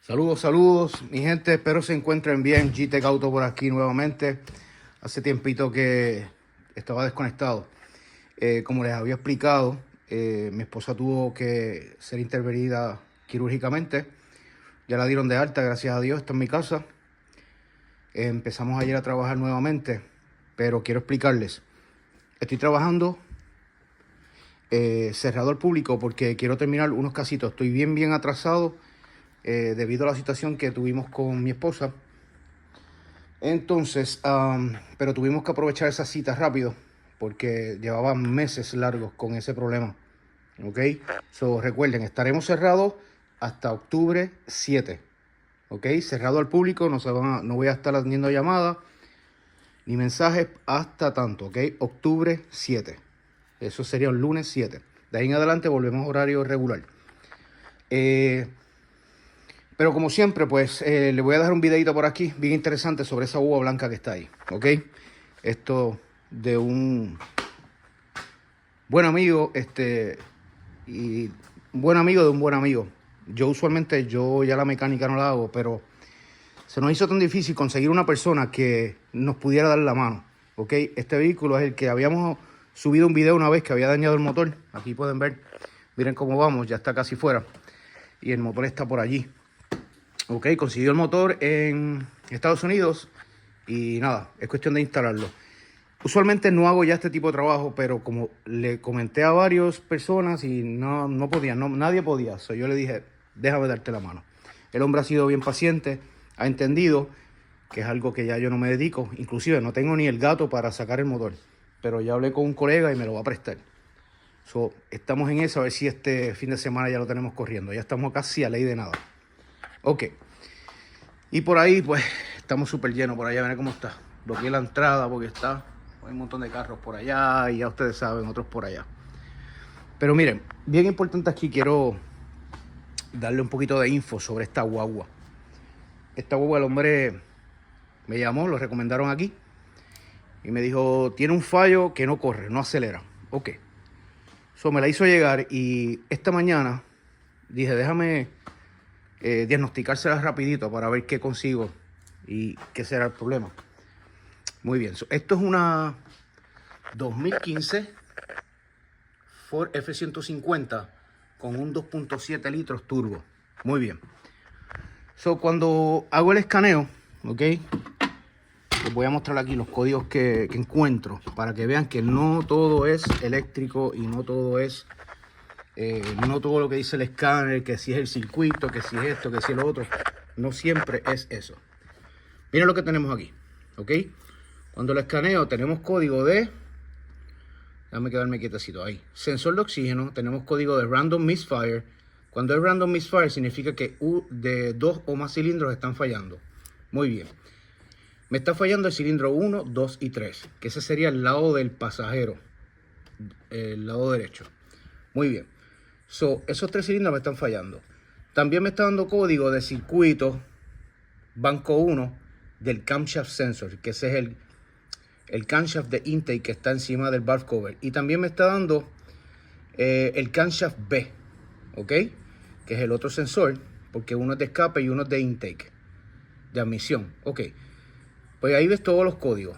Saludos, saludos, mi gente, espero se encuentren bien. GTEC Auto por aquí nuevamente. Hace tiempito que estaba desconectado. Como les había explicado, mi esposa tuvo que ser intervenida quirúrgicamente. Ya la dieron de alta, gracias a Dios, está en mi casa. Empezamos ayer a trabajar nuevamente, pero quiero explicarles. Estoy trabajando cerrado al público porque quiero terminar unos casitos. Estoy bien atrasado. Debido a la situación que tuvimos con mi esposa. Entonces, pero tuvimos que aprovechar esa cita rápido porque llevaba meses largos con ese problema. Ok, recuerden, estaremos cerrados hasta octubre 7. Ok, cerrado al público, no voy a estar atendiendo llamadas ni mensajes hasta tanto. Ok, octubre 7. Eso sería el lunes 7. De ahí en adelante volvemos a horario regular. Pero como siempre, pues le voy a dejar un videito por aquí, bien interesante, sobre esa uva blanca que está ahí, ¿ok? Esto de un buen amigo, y un buen amigo de un buen amigo. Yo ya la mecánica no la hago, pero se nos hizo tan difícil conseguir una persona que nos pudiera dar la mano, ¿ok? Este vehículo es el que habíamos subido un video una vez que había dañado el motor. Aquí pueden ver, miren cómo vamos, ya está casi fuera. Y el motor está por allí. Ok, consiguió el motor en Estados Unidos y nada, es cuestión de instalarlo. Usualmente no hago ya este tipo de trabajo, pero como le comenté a varias personas y no podían, nadie podía. Yo le dije, déjame darte la mano. El hombre ha sido bien paciente, ha entendido que es algo que ya yo no me dedico. Inclusive no tengo ni el gato para sacar el motor, pero ya hablé con un colega y me lo va a prestar. Estamos en eso, a ver si este fin de semana ya lo tenemos corriendo. Ya estamos casi a ley de nada. Ok. Y por ahí, pues, estamos súper llenos por allá. Miren cómo está. Bloqueé la entrada porque hay un montón de carros por allá y ya ustedes saben, otros por allá. Pero miren, bien importante aquí, quiero darle un poquito de info sobre esta guagua. Esta guagua, el hombre me llamó, lo recomendaron aquí. Y me dijo, tiene un fallo que no corre, no acelera. Ok. Me la hizo llegar y esta mañana dije, déjame diagnosticársela rapidito para ver qué consigo y qué será el problema. Muy bien, esto es una 2015 Ford F-150 con un 2.7 litros turbo. Muy bien. Cuando hago el escaneo, ok, les voy a mostrar aquí los códigos que encuentro para que vean que no todo es eléctrico y no todo es no todo lo que dice el escáner, que si es el circuito, que si es esto, que si es lo otro. No siempre es eso. Miren lo que tenemos aquí, ok. Cuando lo escaneo tenemos código de, déjame quedarme quietecito ahí, sensor de oxígeno, tenemos código de random misfire. Cuando es random misfire significa que de 2 o más cilindros están fallando. Muy bien. Me está fallando el cilindro 1, 2 y 3, que ese sería el lado del pasajero, el lado derecho. Muy bien. Esos 3 cilindros me están fallando. También me está dando código de circuito banco 1 del camshaft sensor, que ese es el camshaft de intake que está encima del valve cover. Y también me está dando el camshaft B, ok, que es el otro sensor, porque uno es de escape y uno es de intake, de admisión. Ok, pues ahí ves todos los códigos.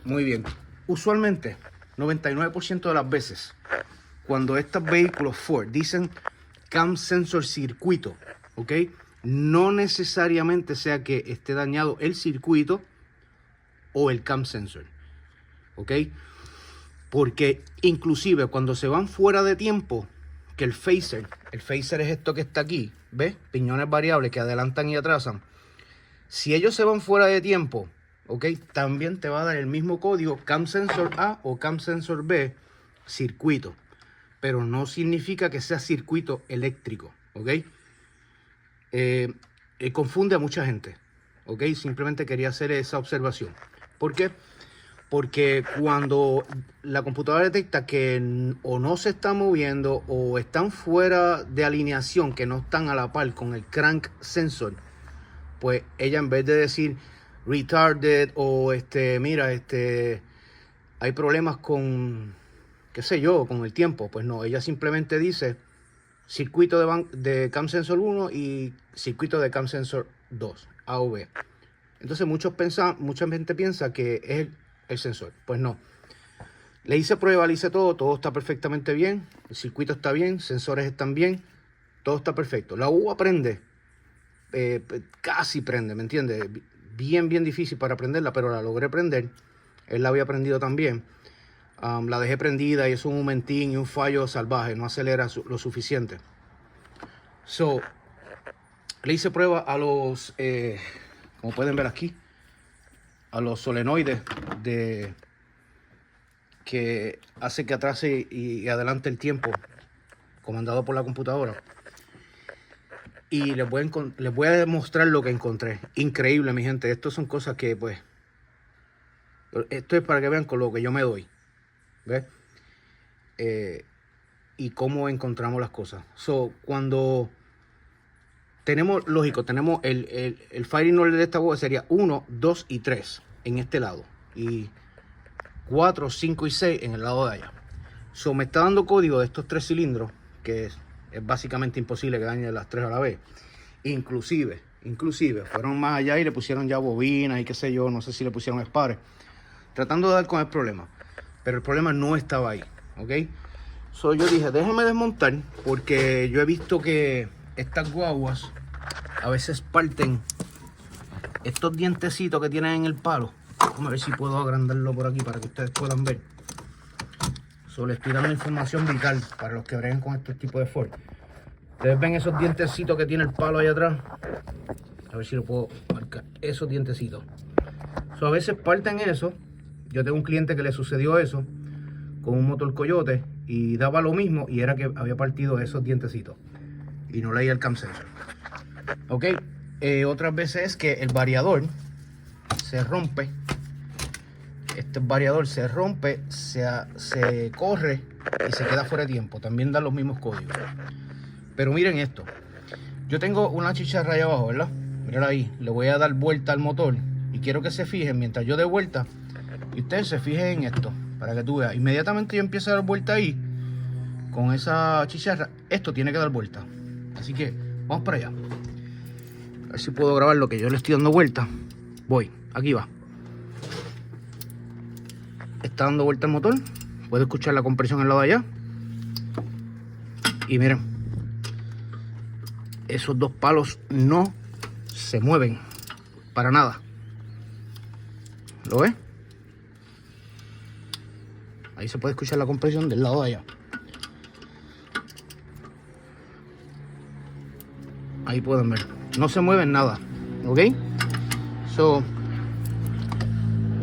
Muy bien. Usualmente 99% de las veces cuando estos vehículos Ford dicen cam sensor circuito, ok, no necesariamente sea que esté dañado el circuito o el cam sensor, ok, porque inclusive cuando se van fuera de tiempo, que el phaser es esto que está aquí, ¿ves? Piñones variables que adelantan y atrasan. Si ellos se van fuera de tiempo, ok, también te va a dar el mismo código cam sensor A o cam sensor B circuito, pero no significa que sea circuito eléctrico, ok. Confunde a mucha gente, ok. Simplemente quería hacer esa observación. ¿Por qué? Porque cuando la computadora detecta que o no se está moviendo o están fuera de alineación, que no están a la par con el crank sensor, pues ella, en vez de decir retarded o mira, hay problemas con, qué sé yo, con el tiempo, pues no, ella simplemente dice circuito de Cam Sensor 1 y circuito de Cam Sensor 2, A o B. Entonces mucha gente piensa que es el sensor. Pues no. Le hice prueba, le hice todo está perfectamente bien. El circuito está bien, sensores están bien, todo está perfecto. La uva prende, casi prende, ¿me entiendes? Bien difícil para prenderla, pero la logré prender. Él la había prendido también. La dejé prendida y es un momentín y un fallo salvaje, no acelera lo suficiente. Le hice prueba a los, como pueden ver aquí, a los solenoides que hace que atrase y adelante el tiempo, comandado por la computadora. Y les voy a demostrar lo que encontré. Increíble, mi gente. Esto son cosas que, pues, esto es para que vean con lo que yo me doy. ¿Ves? Y cómo encontramos las cosas. Cuando tenemos, lógico, tenemos el firing order de esta boca sería 1, 2 y 3 en este lado. Y 4, 5 y 6 en el lado de allá. Me está dando código de estos 3 cilindros, que es básicamente imposible que dañe las 3 a la vez. Inclusive, fueron más allá y le pusieron ya bobinas y qué sé yo, no sé si le pusieron spares, tratando de dar con el problema. Pero el problema no estaba ahí, ¿ok? Yo dije, déjame desmontar, porque yo he visto que estas guaguas a veces parten estos dientecitos que tienen en el palo. Vamos a ver si puedo agrandarlo por aquí para que ustedes puedan ver. Les estoy dando información vital para los que breguen con este tipo de Ford. Ustedes ven esos dientecitos que tiene el palo ahí atrás. A ver si lo puedo marcar. Esos dientecitos. A veces parten eso. Yo tengo un cliente que le sucedió eso con un motor Coyote y daba lo mismo y era que había partido esos dientecitos y no leía el cam sensor. Ok. Otras veces es que el variador se rompe. Este variador se rompe, se corre y se queda fuera de tiempo. También dan los mismos códigos. Pero miren esto. Yo tengo una chicharra ahí abajo, ¿verdad? Miren ahí. Le voy a dar vuelta al motor. Y quiero que se fijen mientras yo dé vuelta. Y ustedes se fijen en esto. Para que tú veas. Inmediatamente yo empiezo a dar vuelta ahí. Con esa chicharra. Esto tiene que dar vuelta. Así que vamos para allá. A ver si puedo grabar lo que yo le estoy dando vuelta. Voy. Aquí va. Está dando vuelta el motor. Puedo escuchar la compresión al lado de allá. Y miren, esos dos palos no se mueven para nada. ¿Lo ves? Ahí se puede escuchar la compresión del lado de allá. Ahí pueden ver. No se mueven nada. ¿Ok?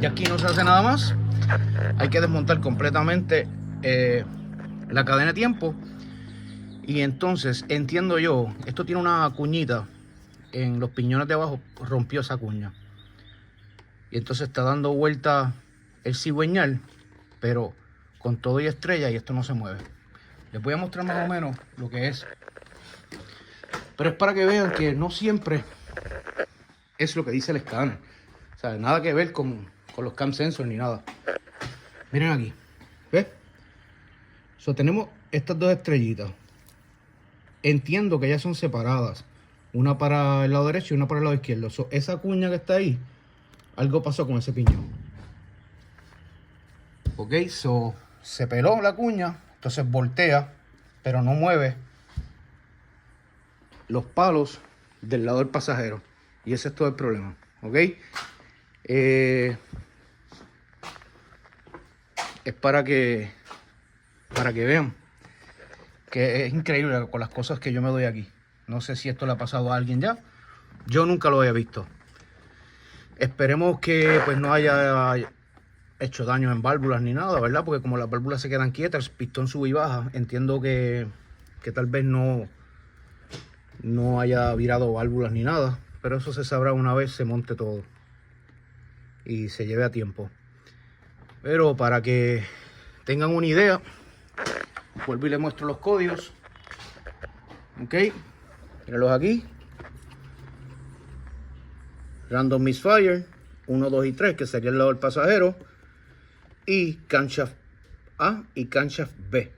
Y aquí no se hace nada más. Hay que desmontar completamente la cadena de tiempo. Y entonces, entiendo yo, esto tiene una cuñita en los piñones de abajo, rompió esa cuña. Y entonces está dando vuelta el cigüeñal, pero con todo y estrella, y esto no se mueve. Les voy a mostrar más o menos lo que es. Pero es para que vean que no siempre es lo que dice el escáner. O sea, nada que ver con los cam sensors ni nada. Miren aquí, ¿ves? Tenemos estas dos estrellitas. Entiendo que ellas son separadas. Una para el lado derecho y una para el lado izquierdo. Esa cuña que está ahí, algo pasó con ese piñón. Ok, se peló la cuña. Entonces voltea, pero no mueve los palos del lado del pasajero. Y ese es todo el problema. Ok. Es para que vean que es increíble con las cosas que yo me doy aquí. No sé si esto le ha pasado a alguien ya. Yo nunca lo había visto. Esperemos que pues no haya hecho daño en válvulas ni nada, ¿verdad? Porque como las válvulas se quedan quietas, el pistón sube y baja. Entiendo que tal vez no haya virado válvulas ni nada. Pero eso se sabrá una vez se monte todo y se lleve a tiempo. Pero para que tengan una idea, vuelvo y les muestro los códigos. Ok, mírenlos aquí. Random Misfire 1, 2 y 3, que sería el lado del pasajero. Y camshaft A y camshaft B.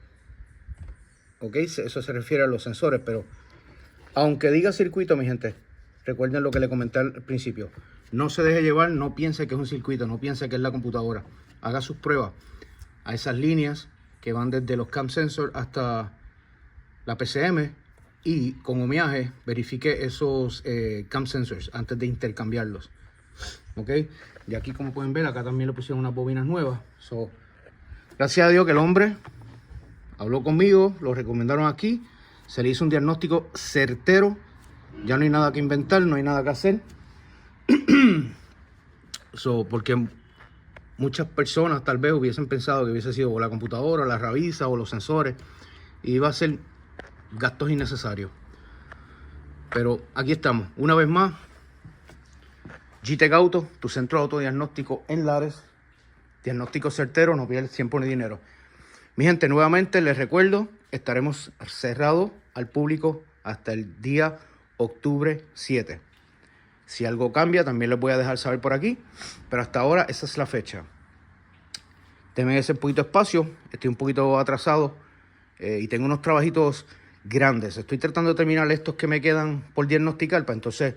¿ok? Eso se refiere a los sensores, pero aunque diga circuito, mi gente, recuerden lo que le comenté al principio. No se deje llevar, no piense que es un circuito, no piense que es la computadora. Haga sus pruebas a esas líneas que van desde los cam sensors hasta la PCM, y con homeaje verifique esos cam sensors antes de intercambiarlos, ¿ok? Y aquí, como pueden ver, acá también le pusieron unas bobinas nuevas. Gracias a Dios que el hombre habló conmigo, lo recomendaron aquí, se le hizo un diagnóstico certero, ya no hay nada que inventar, no hay nada que hacer. Porque muchas personas tal vez hubiesen pensado que hubiese sido o la computadora, la rabiza o los sensores, y iba a ser gastos innecesarios. Pero aquí estamos, una vez más. GTEC Auto, tu centro de autodiagnóstico en Lares. Diagnóstico certero, no pierdes tiempo ni dinero. Mi gente, nuevamente les recuerdo, estaremos cerrados al público hasta el día octubre 7. Si algo cambia, también les voy a dejar saber por aquí. Pero hasta ahora, esa es la fecha. Denme ese poquito espacio. Estoy un poquito atrasado. Y tengo unos trabajitos grandes. Estoy tratando de terminar estos que me quedan por diagnosticar, para entonces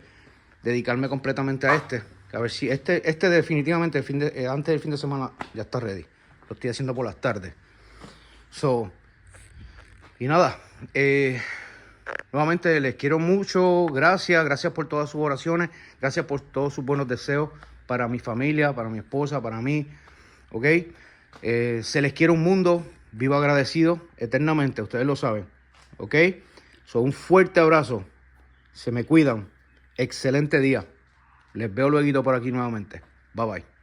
dedicarme completamente a este. A ver si este definitivamente antes del fin de semana ya está ready. Lo estoy haciendo por las tardes. Y nada. Nuevamente les quiero mucho, gracias por todas sus oraciones, gracias por todos sus buenos deseos para mi familia, para mi esposa, para mí, ¿ok? Se les quiere un mundo, vivo agradecido eternamente, ustedes lo saben, ¿ok? Un fuerte abrazo, se me cuidan, excelente día, les veo luego por aquí nuevamente, bye bye.